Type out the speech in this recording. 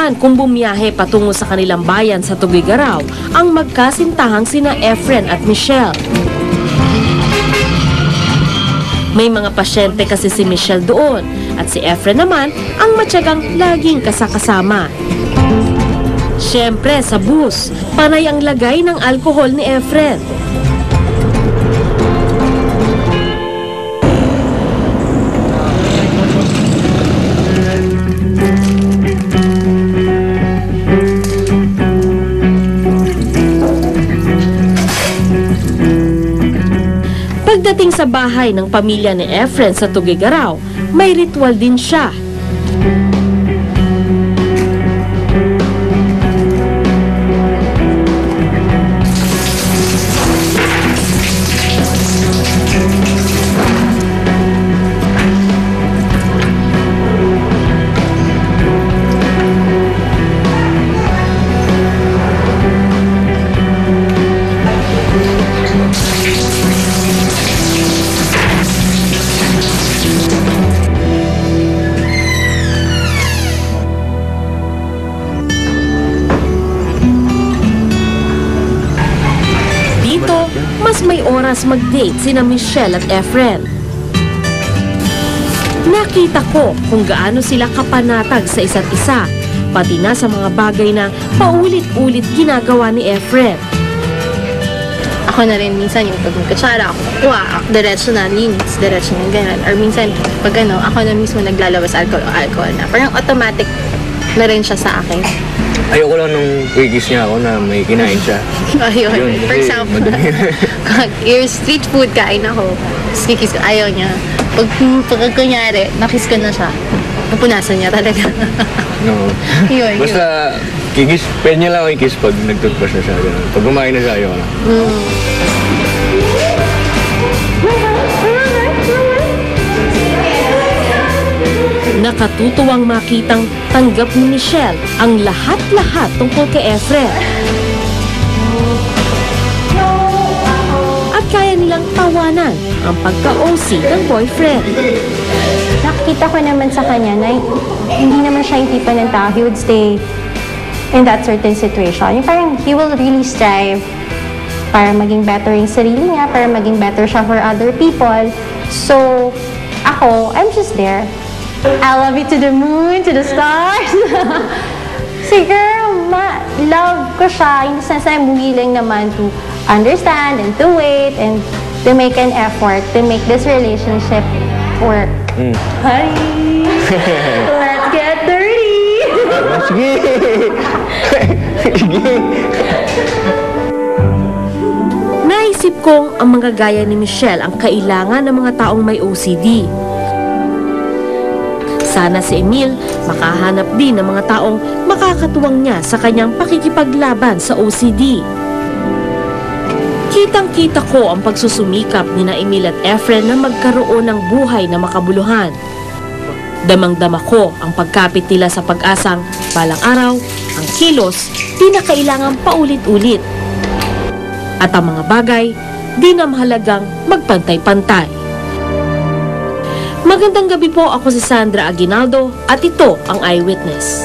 naman kung bumiyahe patungo sa kanilang bayan sa Tugigaraw ang magkasintahang sina Efren at Michelle. May mga pasyente kasi si Michelle doon at si Efren naman ang matyagang laging kasakasama. Siyempre sa bus, panay ang lagay ng alkohol ni Efren. Pagdating sa bahay ng pamilya ni Efren sa Tugigaraw, may ritual din siya. Mas may oras mag-date sina Michelle at Efren. Nakita ko kung gaano sila kapanatag sa isa't isa, pati na sa mga bagay na paulit-ulit ginagawa ni Efren. Ako na rin minsan yung pag magkatsara ako, diretso na, linis, diretso na, gano'n. Or minsan, pag ako na mismo naglalabas alcohol na. Parang automatic na rin siya sa akin. Ayoko lang nung wikis niya ako na may kinain siya. Ayun. For example, your street food kain ako, kikis ko, ayaw niya. Pag kunyari, nakis ko na siya, napunasan niya talaga. No. Yun. Basta, kikis, pwede niya lang ako ikis pag nagtutbrush na siya. Ganun. Pag kumain na siya, ayaw na. Nakatutuwang makitang tanggap ni Michelle ang lahat-lahat tungkol kay Efren. At kaya nilang tawanan ang pagka-OC ng boyfriend. Nakikita ko naman sa kanya na hindi naman siya yung tipo ng tao. He would stay in that certain situation. Yung parang he will really strive para maging better yung sarili niya, para maging better siya for other people. So, ako, I'm just there. I love you to the moon, to the stars. Si girl, love ko siya. In the sense na I'm willing naman to understand and to wait and to make an effort to make this relationship work. Honey, let's get dirty. Sige! Sige! Naisip kong ang mga gaya ni Michelle ang kailangan ng mga taong may OCD. Sana si Emil makahanap din ng mga taong makakatuwang niya sa kanyang pakikipaglaban sa OCD. Kitang-kita ko ang pagsusumikap ni na Emil at Efren na magkaroon ng buhay na makabuluhan. Damang-dama ko ang pagkapit nila sa pag-asang balang araw, ang kilos di na kailangang paulit-ulit. At ang mga bagay di na mahalagang magpantay-pantay. Magandang gabi po, ako si Sandra Aguinaldo at ito ang Eyewitness.